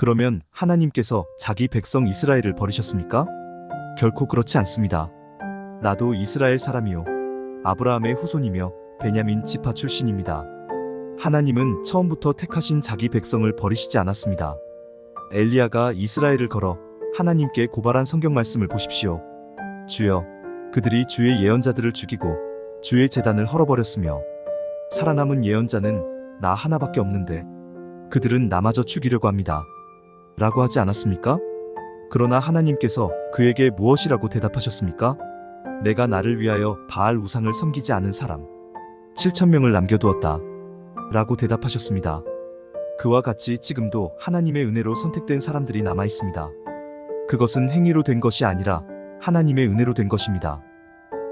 그러면 하나님께서 자기 백성 이스라엘을 버리셨습니까? 결코 그렇지 않습니다. 나도 이스라엘 사람이요 아브라함의 후손이며 베냐민 지파 출신입니다. 하나님은 처음부터 택하신 자기 백성을 버리시지 않았습니다. 엘리야가 이스라엘을 걸어 하나님께 고발한 성경 말씀을 보십시오. 주여, 그들이 주의 예언자들을 죽이고 주의 제단을 헐어버렸으며 살아남은 예언자는 나 하나밖에 없는데 그들은 나마저 죽이려고 합니다. 라고 하지 않았습니까? 그러나 하나님께서 그에게 무엇이라고 대답하셨습니까? 내가 나를 위하여 바알 우상을 섬기지 않은 사람 7,000명을 남겨두었다. 라고 대답하셨습니다. 그와 같이 지금도 하나님의 은혜로 선택된 사람들이 남아 있습니다. 그것은 행위로 된 것이 아니라 하나님의 은혜로 된 것입니다.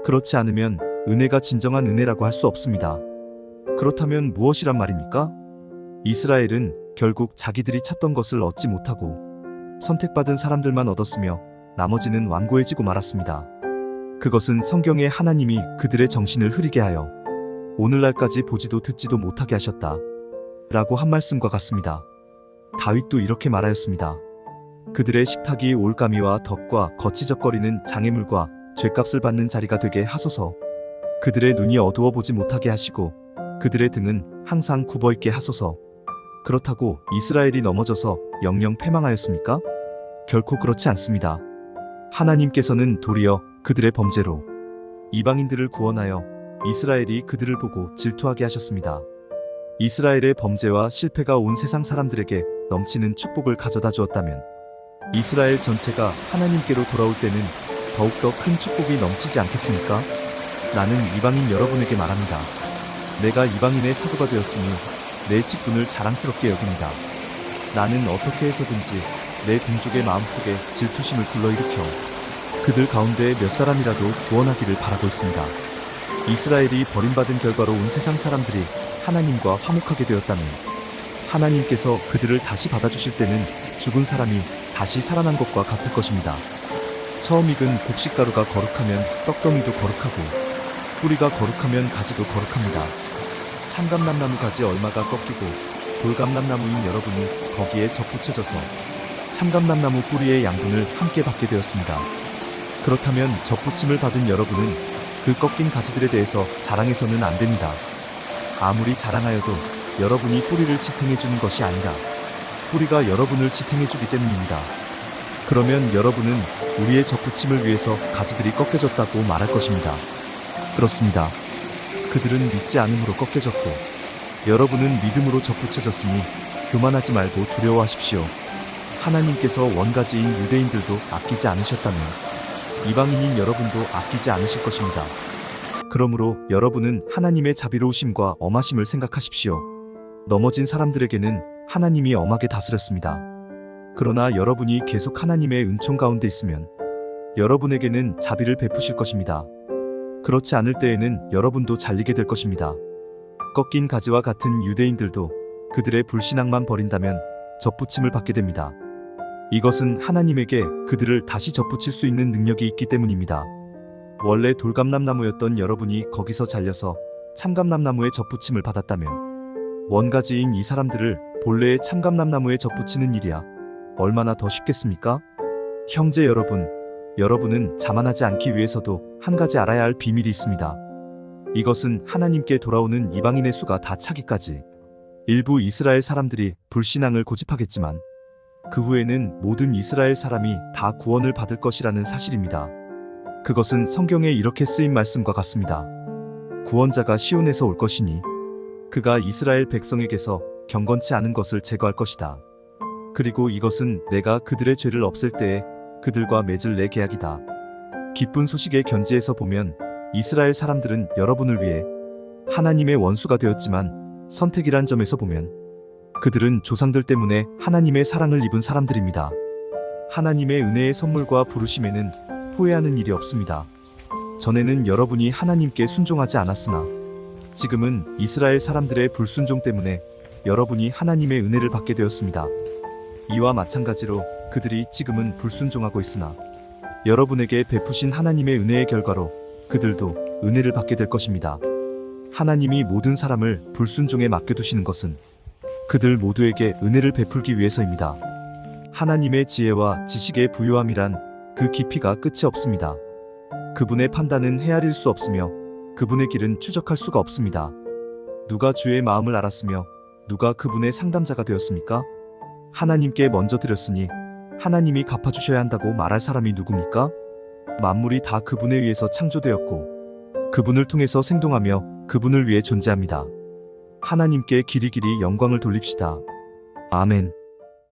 그렇지 않으면 은혜가 진정한 은혜라고 할 수 없습니다. 그렇다면 무엇이란 말입니까? 이스라엘은 결국 자기들이 찾던 것을 얻지 못하고 선택받은 사람들만 얻었으며 나머지는 완고해지고 말았습니다. 그것은 성경에 하나님이 그들의 정신을 흐리게 하여 오늘날까지 보지도 듣지도 못하게 하셨다. 라고 한 말씀과 같습니다. 다윗도 이렇게 말하였습니다. 그들의 식탁이 올가미와 덕과 거치적거리는 장애물과 죗값을 받는 자리가 되게 하소서. 그들의 눈이 어두워 보지 못하게 하시고 그들의 등은 항상 굽어있게 하소서. 그렇다고 이스라엘이 넘어져서 영영 패망하였습니까? 결코 그렇지 않습니다. 하나님께서는 도리어 그들의 범죄로 이방인들을 구원하여 이스라엘이 그들을 보고 질투하게 하셨습니다. 이스라엘의 범죄와 실패가 온 세상 사람들에게 넘치는 축복을 가져다 주었다면 이스라엘 전체가 하나님께로 돌아올 때는 더욱더 큰 축복이 넘치지 않겠습니까? 나는 이방인 여러분에게 말합니다. 내가 이방인의 사도가 되었으니 내 직분을 자랑스럽게 여깁니다. 나는 어떻게 해서든지 내 동족의 마음속에 질투심을 불러일으켜 그들 가운데 몇 사람이라도 구원하기를 바라고 있습니다. 이스라엘이 버림받은 결과로 온 세상 사람들이 하나님과 화목하게 되었다면 하나님께서 그들을 다시 받아주실 때는 죽은 사람이 다시 살아난 것과 같을 것입니다. 처음 익은 곡식가루가 거룩하면 떡덩이도 거룩하고 뿌리가 거룩하면 가지도 거룩합니다. 참감람나무 가지 얼마가 꺾이고 돌감람나무인 여러분이 거기에 접붙여져서 참감람나무 뿌리의 양분을 함께 받게 되었습니다. 그렇다면 접붙임을 받은 여러분은 그 꺾인 가지들에 대해서 자랑해서는 안 됩니다. 아무리 자랑하여도 여러분이 뿌리를 지탱해주는 것이 아니라 뿌리가 여러분을 지탱해주기 때문입니다. 그러면 여러분은 우리의 접붙임을 위해서 가지들이 꺾여졌다고 말할 것입니다. 그렇습니다. 그들은 믿지 않음으로 꺾여졌고 여러분은 믿음으로 접붙여졌으니 교만하지 말고 두려워하십시오. 하나님께서 원가지인 유대인들도 아끼지 않으셨다면 이방인인 여러분도 아끼지 않으실 것입니다. 그러므로 여러분은 하나님의 자비로우심과 엄하심을 생각하십시오. 넘어진 사람들에게는 하나님이 엄하게 다스렸습니다. 그러나 여러분이 계속 하나님의 은총 가운데 있으면 여러분에게는 자비를 베푸실 것입니다. 그렇지 않을 때에는 여러분도 잘리게 될 것입니다. 꺾인 가지와 같은 유대인들도 그들의 불신앙만 버린다면 접붙임을 받게 됩니다. 이것은 하나님에게 그들을 다시 접붙일 수 있는 능력이 있기 때문입니다. 원래 돌감람나무였던 여러분이 거기서 잘려서 참감람나무의 접붙임을 받았다면 원가지인 이 사람들을 본래의 참감람나무에 접붙이는 일이야 얼마나 더 쉽겠습니까? 형제 여러분, 여러분은 자만하지 않기 위해서도 한 가지 알아야 할 비밀이 있습니다. 이것은 하나님께 돌아오는 이방인의 수가 다 차기까지 일부 이스라엘 사람들이 불신앙을 고집하겠지만 그 후에는 모든 이스라엘 사람이 다 구원을 받을 것이라는 사실입니다. 그것은 성경에 이렇게 쓰인 말씀과 같습니다. 구원자가 시온에서 올 것이니 그가 이스라엘 백성에게서 경건치 않은 것을 제거할 것이다. 그리고 이것은 내가 그들의 죄를 없앨 때에 그들과 맺을 내 계약이다. 기쁜 소식의 견지에서 보면 이스라엘 사람들은 여러분을 위해 하나님의 원수가 되었지만 선택이란 점에서 보면 그들은 조상들 때문에 하나님의 사랑을 입은 사람들입니다. 하나님의 은혜의 선물과 부르심에는 후회하는 일이 없습니다. 전에는 여러분이 하나님께 순종하지 않았으나 지금은 이스라엘 사람들의 불순종 때문에 여러분이 하나님의 은혜를 받게 되었습니다. 이와 마찬가지로 그들이 지금은 불순종하고 있으나 여러분에게 베푸신 하나님의 은혜의 결과로 그들도 은혜를 받게 될 것입니다. 하나님이 모든 사람을 불순종에 맡겨두시는 것은 그들 모두에게 은혜를 베풀기 위해서입니다. 하나님의 지혜와 지식의 부요함이란 그 깊이가 끝이 없습니다. 그분의 판단은 헤아릴 수 없으며 그분의 길은 추적할 수가 없습니다. 누가 주의 마음을 알았으며 누가 그분의 상담자가 되었습니까? 하나님께 먼저 드렸으니 하나님이 갚아주셔야 한다고 말할 사람이 누굽니까? 만물이 다 그분에 의해서 창조되었고 그분을 통해서 생동하며 그분을 위해 존재합니다. 하나님께 길이 영광을 돌립시다. 아멘.